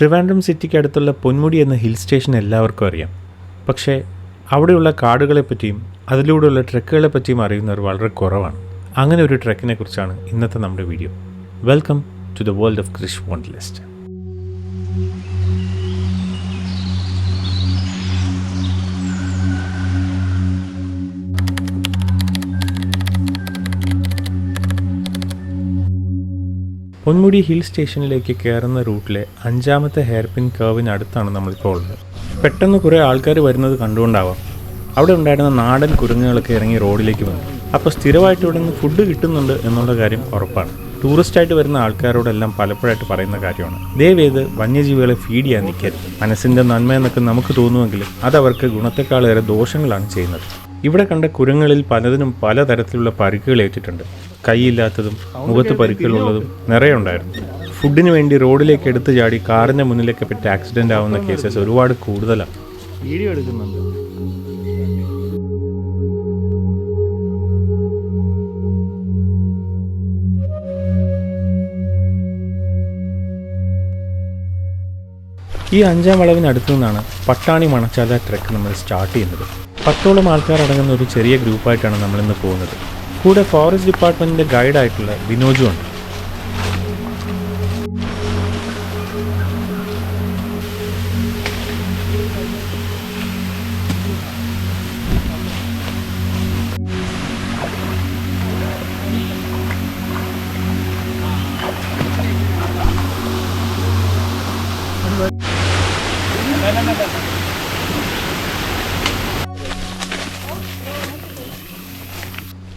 ട്രിവാൻഡ്രം സിറ്റിക്ക് അടുത്തുള്ള പൊന്മുടി എന്ന ഹിൽ സ്റ്റേഷൻ എല്ലാവർക്കും അറിയാം. പക്ഷേ അവിടെയുള്ള കാടുകളെപ്പറ്റിയും അതിലൂടെയുള്ള ട്രെക്കുകളെ പറ്റിയും അറിയുന്നവർ വളരെ കുറവാണ്. അങ്ങനെ ഒരു ട്രെക്കിനെ കുറിച്ചാണ് ഇന്നത്തെ നമ്മുടെ video. Welcome to the world of Krish wanderlust. Ponmudi hill സ്റ്റേഷനിലേക്ക് കയറുന്ന റൂട്ടിലെ 5ാമത്തെ ഹെയർപിൻ കർവിനടുത്താണ് നമ്മളിപ്പോൾ ഉള്ളത്. പെട്ടെന്ന് കുറേ ആൾക്കാർ വരുന്നത് കണ്ടുകൊണ്ടാവാം അവിടെ ഉണ്ടായിരുന്ന നാടൻ കുരങ്ങുകളൊക്കെ ഇറങ്ങി റോഡിലേക്ക് വന്നു. അപ്പോൾ സ്ഥിരമായിട്ട് ഇവിടെ നിന്ന് ഫുഡ് കിട്ടുന്നുണ്ട് എന്നുള്ള കാര്യം ഉറപ്പാണ്. ടൂറിസ്റ്റായിട്ട് വരുന്ന ആൾക്കാരോടെല്ലാം പലപ്പോഴായിട്ട് പറയുന്ന കാര്യമാണ്, ദയവേത് വന്യജീവികളെ ഫീഡ് ചെയ്യാൻ നിൽക്കരുത്. മനസ്സിൻ്റെ നന്മ എന്നൊക്കെ നമുക്ക് തോന്നുമെങ്കിലും അതവർക്ക് ഗുണത്തെക്കാളേറെ ദോഷങ്ങളാണ് ചെയ്യുന്നത്. ഇവിടെ കണ്ട കുരങ്ങളിൽ പലതിനും പലതരത്തിലുള്ള പരിക്കുകൾ ഏറ്റിട്ടുണ്ട്. കൈയില്ലാത്തതും മുഖത്ത് പരിക്കുകളുള്ളതും നിറയെ ഉണ്ടായിരുന്നു. ഫുഡിന് വേണ്ടി റോഡിലേക്ക് എടുത്തു ചാടി കാറിൻ്റെ മുന്നിലേക്ക് പറ്റി ആക്സിഡൻ്റ് ആവുന്ന കേസസ് ഒരുപാട് കൂടുതലാണ്. വീഡിയോ എടുക്കുന്നുണ്ട്. ഈ 5ാം വളവിനടുത്തു നിന്നാണ് പട്ടാണി മണച്ചാല ട്രെക്ക് നമ്മൾ സ്റ്റാർട്ട് ചെയ്യുന്നത്. 10ഓളം ആൾക്കാർ അടങ്ങുന്ന ഒരു ചെറിയ ഗ്രൂപ്പായിട്ടാണ് നമ്മളിന്ന് പോകുന്നത്. കൂടെ ഫോറസ്റ്റ് ഡിപ്പാർട്ട്മെൻറ്റിൻ്റെ ഗൈഡായിട്ടുള്ള വിനോജും ഉണ്ട്.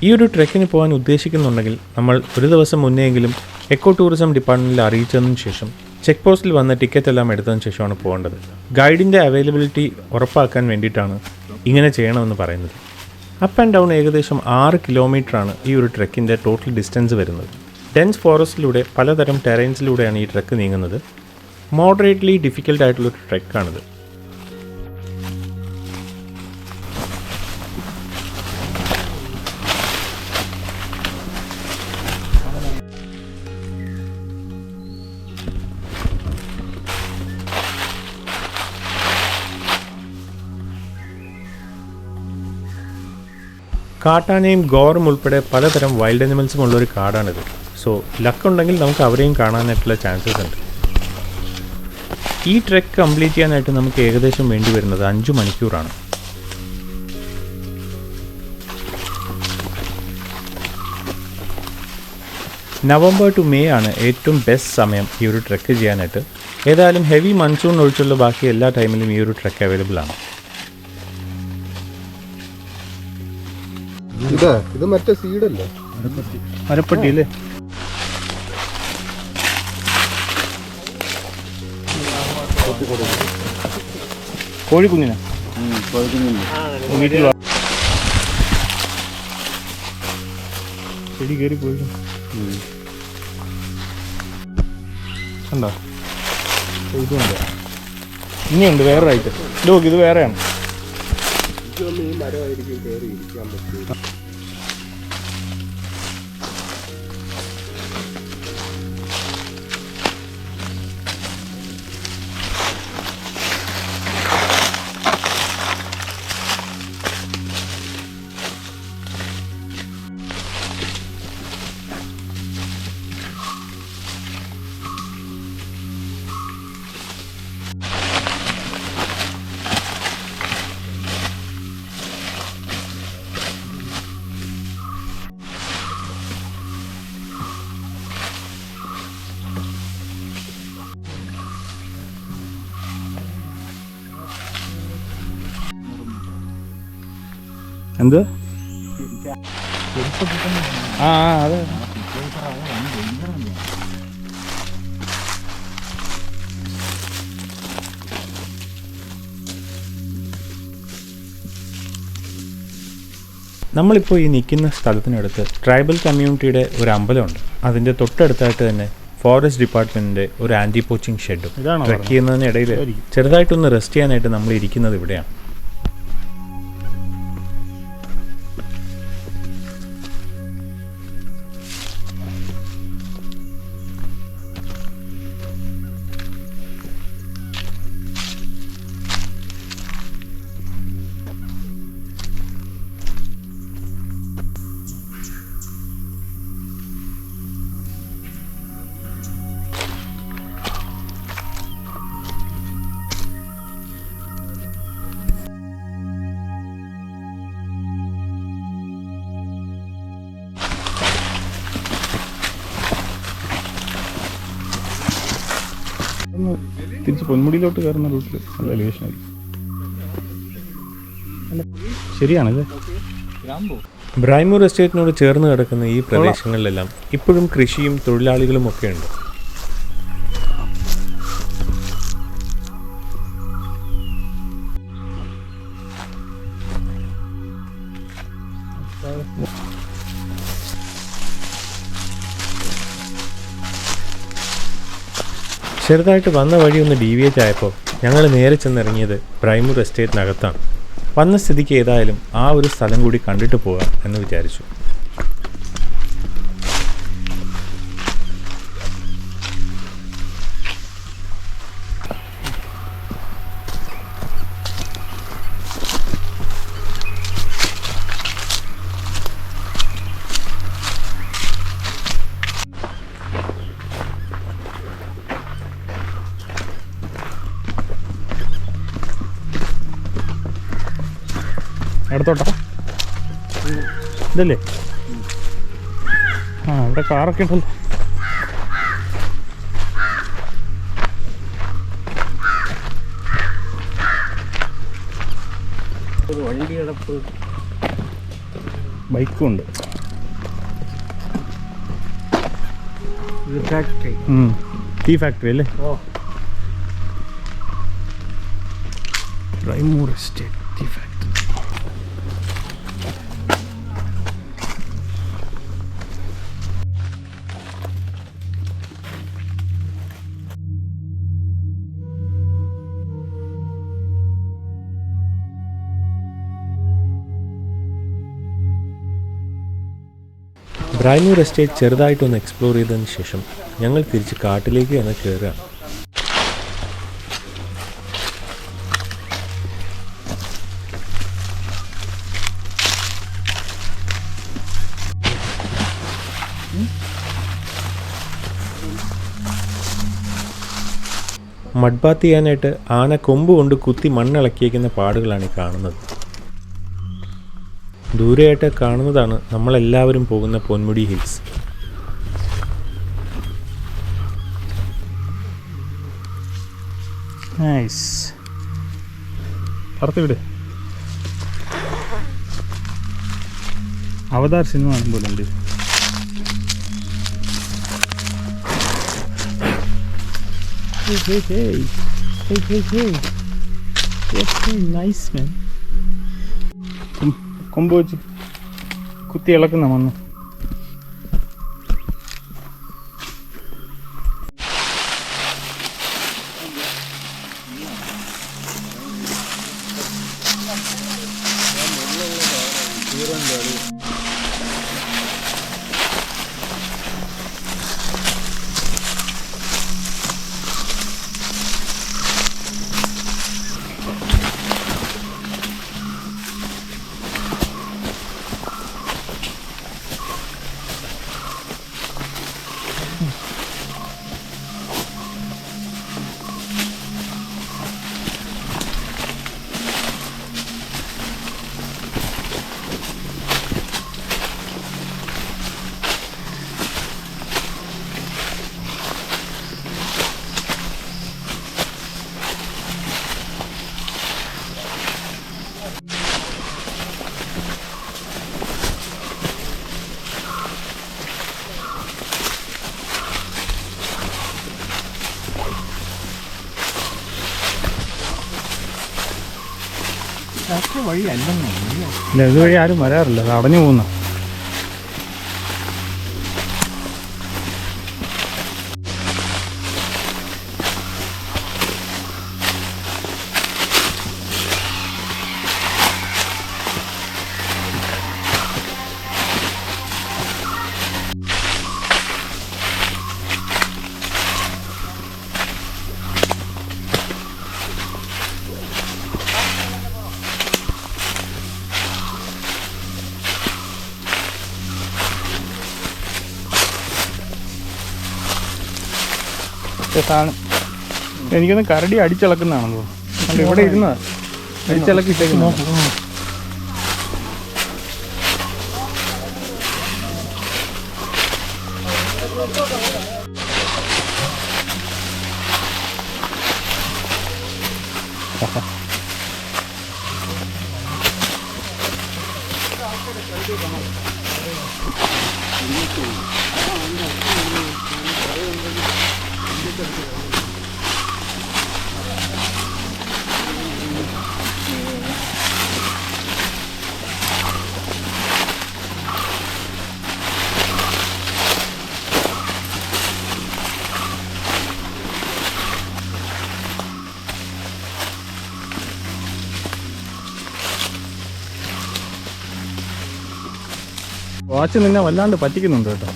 ഈ ഒരു ട്രെക്കിന് പോകാൻ ഉദ്ദേശിക്കുന്നുണ്ടെങ്കിൽ നമ്മൾ ഒരു ദിവസം മുന്നെയെങ്കിലും എക്കോ ടൂറിസം ഡിപ്പാർട്ട്മെൻറ്റിൽ അറിയിച്ചതിന് ശേഷം ചെക്ക് പോസ്റ്റിൽ വന്ന് ടിക്കറ്റ് എല്ലാം എടുത്തതിന് ശേഷമാണ് പോകേണ്ടത്. ഗൈഡിൻ്റെ അവൈലബിലിറ്റി ഉറപ്പാക്കാൻ വേണ്ടിയിട്ടാണ് ഇങ്ങനെ ചെയ്യണമെന്ന് പറയുന്നത്. അപ്പ് ആൻഡ് ഡൗൺ ഏകദേശം 6 കിലോമീറ്ററാണ് ഈ ഒരു ട്രെക്കിൻ്റെ ടോട്ടൽ ഡിസ്റ്റൻസ് വരുന്നത്. ഡെൻസ് ഫോറസ്റ്റിലൂടെ പലതരം ടെറൈൻസിലൂടെയാണ് ഈ ട്രെക്ക് നീങ്ങുന്നത്. മോഡറേറ്റ്ലി ഡിഫിക്കൽട്ടായിട്ടുള്ളൊരു ട്രെക്കാണിത്. കാട്ടാനയും ഗോറും ഉൾപ്പെടെ പലതരം വൈൽഡ് അനിമൽസും ഉള്ളൊരു കാടാണിത്. സോ ലക്കുണ്ടെങ്കിൽ നമുക്ക് അവരെയും കാണാനായിട്ടുള്ള ചാൻസസ് ഉണ്ട്. ഈ ട്രെക്ക് കംപ്ലീറ്റ് ചെയ്യാനായിട്ട് നമുക്ക് ഏകദേശം വേണ്ടി വരുന്നത് 5 മണിക്കൂറാണ്. നവംബർ ടു മെയ് ആണ് ഏറ്റവും ബെസ്റ്റ് സമയം ഈ ഒരു ട്രെക്ക് ചെയ്യാനായിട്ട്. ഏതായാലും ഹെവി മൺസൂൺ ഒഴിച്ചുള്ള ബാക്കി എല്ലാ ടൈമിലും ഈ ഒരു ട്രെക്ക് അവൈലബിൾ ആണ്. ഇത് മറ്റേ സീഡല്ലേ, മരപ്പട്ടി അല്ലേ? കോഴിക്കുഞ്ഞിനാ ചെടി കയറി പോയി കണ്ടോ? ഇതുണ്ട്, ഇനിയുണ്ട് വേറെ ആയിട്ട്. ലോക്ക് ഇത് വേറെയാണ്. ഈ മരമായിരിക്കും കയറി ഇരിക്കാൻ പറ്റും. എന്ത്? അതെ. നമ്മളിപ്പോൾ ഈ നിൽക്കുന്ന സ്ഥലത്തിനടുത്ത് ട്രൈബൽ കമ്മ്യൂണിറ്റിയുടെ ഒരു അമ്പലമുണ്ട്. അതിൻ്റെ തൊട്ടടുത്തായിട്ട് തന്നെ ഫോറസ്റ്റ് ഡിപ്പാർട്ട്മെൻറ്റിൻ്റെ ഒരു ആൻറ്റി പോച്ചിങ് ഷെഡും. ട്രെക്ക് ചെയ്യുന്നതിനിടയിൽ ചെറുതായിട്ടൊന്ന് റെസ്റ്റ് ചെയ്യാനായിട്ട് നമ്മൾ ഇരിക്കുന്നത് ഇവിടെയാണ്. തിരിച്ച് പൊന്മുടിയിലോട്ട് കയറുന്ന റൂട്ടിൽ നല്ല എലിവേഷൻ ആയിരിക്കും. ശരിയാണല്ലേ. ബ്രൈമൂർ എസ്റ്റേറ്റിനോട് ചേർന്ന് കിടക്കുന്ന ഈ പ്രദേശങ്ങളിലെല്ലാം ഇപ്പോഴും കൃഷിയും തൊഴിലാളികളും ഒക്കെ ഉണ്ട്. ചെറുതായിട്ട് വന്ന വഴി ഒന്ന് ഡീവിയേറ്റ് ആയപ്പോൾ ഞങ്ങൾ നേരെ ചെന്നിറങ്ങിയത് ബ്രൈമൂർ എസ്റ്റേറ്റിനകത്താണ്. വന്ന സ്ഥിതിക്ക് ഏതായാലും ആ ഒരു സ്ഥലം കൂടി കണ്ടിട്ട് പോകാം എന്ന് വിചാരിച്ചു. അടുത്തോട്ടാ ഇതല്ലേ? ആ ഇവിടെ കാറൊക്കെ ഉണ്ടല്ലോ. വണ്ടി കിടപ്പ്, ബൈക്കും ഉണ്ട്. ഫാക്ടറി, ടീ ഫാക്ടറി അല്ലേ? Brimoor estate tea factory. Brimoor estate ചെറുതായിട്ടൊന്ന് എക്സ്പ്ലോർ ചെയ്തതിന് ശേഷം ഞങ്ങൾ തിരിച്ച് കാട്ടിലേക്ക് തന്നെ കയറുകയാണ്. മഡ്ബാത്ത് ചെയ്യാനായിട്ട് ആന കൊമ്പ് കൊണ്ട് കുത്തി മണ്ണിളക്കിയേക്കുന്ന പാടുകളാണ് ഈ കാണുന്നത്. ദൂരെയായിട്ട് കാണുന്നതാണ് നമ്മളെല്ലാവരും പോകുന്ന പൊന്മുടി ഹിൽസ്. നൈസ്. പറത്ത് വിട്. അവതാർ സിനിമ കാണുമ്പോഴുണ്ട്. Nice man. കൊമ്പ് വെച്ച് കുത്തി ഇളക്കുന്ന മണ്ണ്. വഴി അല്ലെന്നോ? ഇല്ല, ഇതുവഴി ആരും വരാറില്ല, അത് അടഞ്ഞു പോകുന്ന. സാധനം എനിക്കൊന്ന് കരടി അടിച്ചിളക്കുന്നതാണെന്ന് തോന്നുന്നു. ഇവിടെ ഇരുന്നതാ അടിച്ചിളക്കി ഇട്ടേക്കുന്നു. വാച്ച് നിന്നെ വല്ലാണ്ട് പറ്റിക്കുന്നുണ്ട് കേട്ടോ.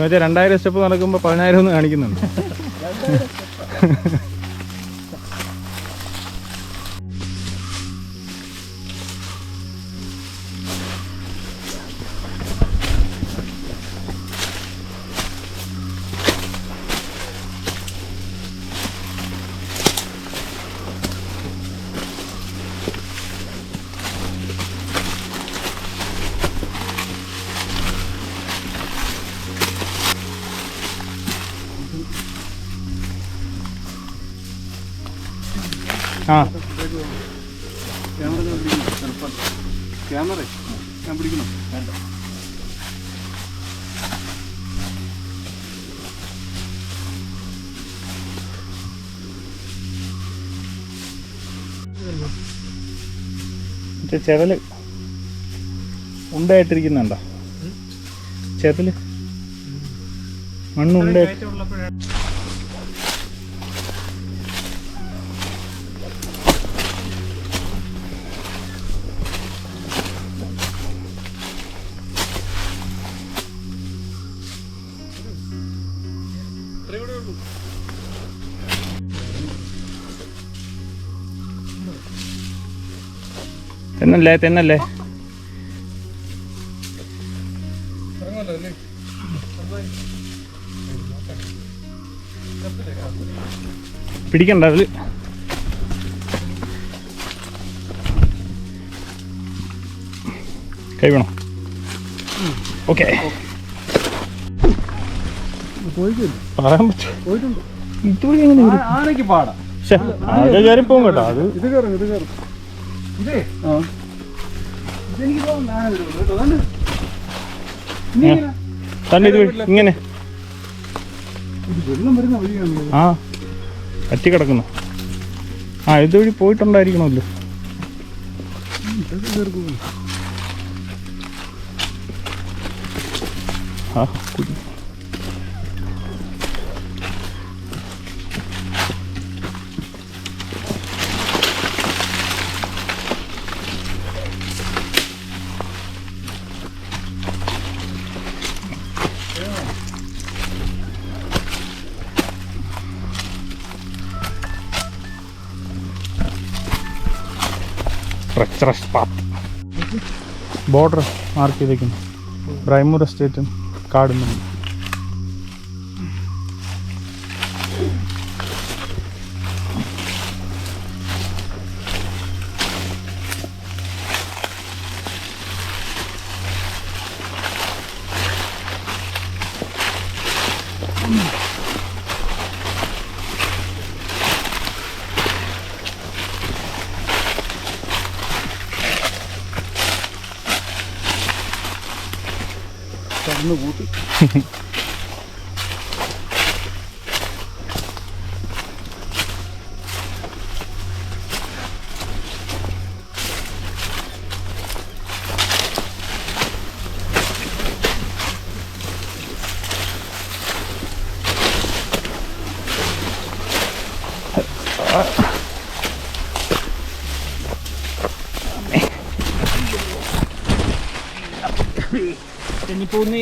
മറ്റേ 2000 സ്റ്റെപ്പ് നടക്കുമ്പോൾ 10,000 ഒന്ന് കാണിക്കുന്നുണ്ട്. ആ ക്യാമറ ഞാൻ പിടിക്കണം. മറ്റേ ചെതല് ഉണ്ടായിട്ടിരിക്കുന്നുണ്ടോ? ചെതല് മണ്ണുണ്ടായി. തെന്നല്ലേ തെന്നല്ലേ പിടിക്കണ്ട അതിൽ. കൈ വേണം. ഓക്കെ പറയാൻ പറ്റും. ഇതുവഴി എങ്ങനെ ആനയ്ക്ക് പാടാം. കയറി പോകും കേട്ടോ. അത് ഇത് കയറും ഇത് കയറും. ഇതേ ആ ഇതെനിക്ക് തോന്നുന്നു ആന വരുള്ളൂ കേട്ടോ. തന്നെ ഇത് ഇങ്ങനെ ഇത് വെള്ളം വരുന്ന വഴിയാണ്. ആ പറ്റി കിടക്കുന്നു. ആ ഇതുവഴി പോയിട്ടുണ്ടായിരിക്കണമല്ലോ. ആ കുടി. Treacherous path. ബോർഡർ മാർക്ക് ചെയ്തേക്കുന്നു. ബ്രൈമൂർ എസ്റ്റേറ്റും കാടും. കടന്നു കൂട്ടി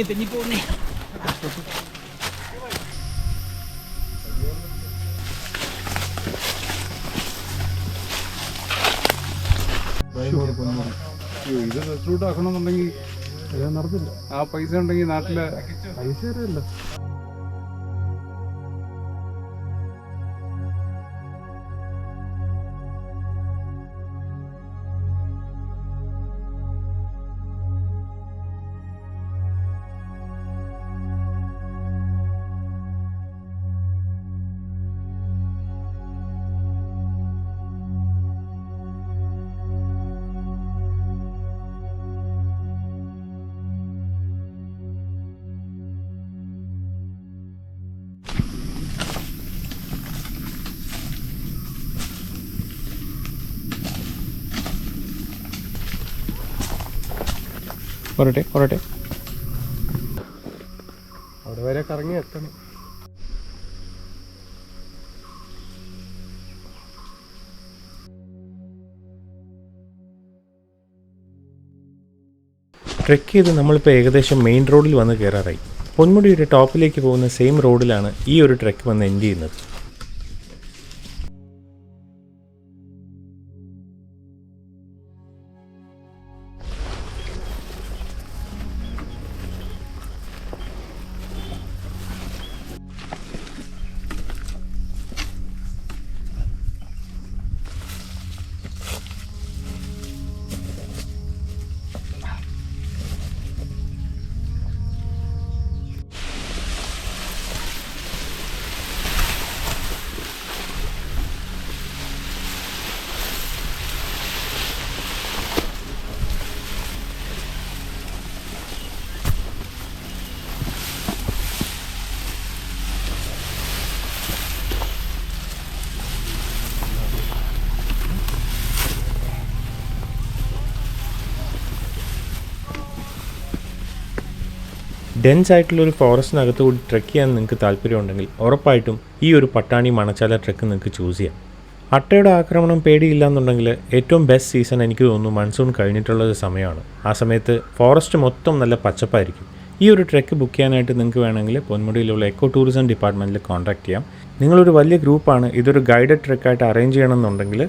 തെന്നിപ്പോന്നേ. ഇത് റെസ്റൂട്ട് ആക്കണമെന്നുണ്ടെങ്കിൽ നടത്തില്ല. ആ പൈസ ഉണ്ടെങ്കിൽ നാട്ടിലെ പൈസ അറിയില്ല. പോരട്ടെ പോരട്ടെ. അവിടെ വരെ കറങ്ങി എത്തണം. ട്രെക്ക് ചെയ്ത് നമ്മളിപ്പോൾ ഏകദേശം മെയിൻ റോഡിൽ വന്ന് കയറാറായി. പൊന്മുടിയുടെ ടോപ്പിലേക്ക് പോകുന്ന സെയിം റോഡിലാണ് ഈ ഒരു ട്രെക്ക് വന്ന് എൻഡ് ചെയ്യുന്നത്. ഡെൻസ് ആയിട്ടുള്ളൊരു ഫോറസ്റ്റിനകത്ത് കൂടി ട്രെക്ക് ചെയ്യാൻ നിങ്ങൾക്ക് താല്പര്യമുണ്ടെങ്കിൽ ഉറപ്പായിട്ടും ഈ ഒരു പട്ടാണി മണച്ചാല ട്രെക്ക് നിങ്ങൾക്ക് ചൂസ് ചെയ്യാം. അട്ടയുടെ ആക്രമണം പേടിയില്ല എന്നുണ്ടെങ്കിൽ ഏറ്റവും ബെസ്റ്റ് സീസൺ എനിക്ക് തോന്നുന്നു മൺസൂൺ കഴിഞ്ഞിട്ടുള്ളൊരു സമയമാണ്. ആ സമയത്ത് ഫോറസ്റ്റ് മൊത്തം നല്ല പച്ചപ്പായിരിക്കും. ഈ ഒരു ട്രെക്ക് ബുക്ക് ചെയ്യാനായിട്ട് നിങ്ങൾക്ക് വേണമെങ്കിൽ പൊന്മുടിയിലുള്ള എക്കോ ടൂറിസം ഡിപ്പാർട്ട്മെൻറ്റിൽ കോൺടാക്ട് ചെയ്യാം. നിങ്ങളൊരു വലിയ ഗ്രൂപ്പാണ്, ഇതൊരു ഗൈഡഡ് ട്രെക്കായിട്ട് അറേഞ്ച് ചെയ്യണമെന്നുണ്ടെങ്കിൽ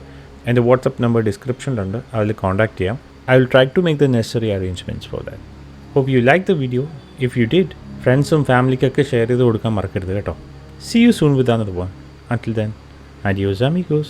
എൻ്റെ വാട്സപ്പ് നമ്പർ ഡിസ്ക്രിപ്ഷനിലുണ്ട്, അതിൽ കോൺടാക്ട് ചെയ്യാം. I will try to make the necessary arrangements for that. Hope you liked the video. If you did, friends and family ഒക്കെ ഷെയർ ചെയ്ത് കൊടുക്കാൻ മറക്കരുത് കേട്ടോ. See you soon with another one. Until then, adios amigos.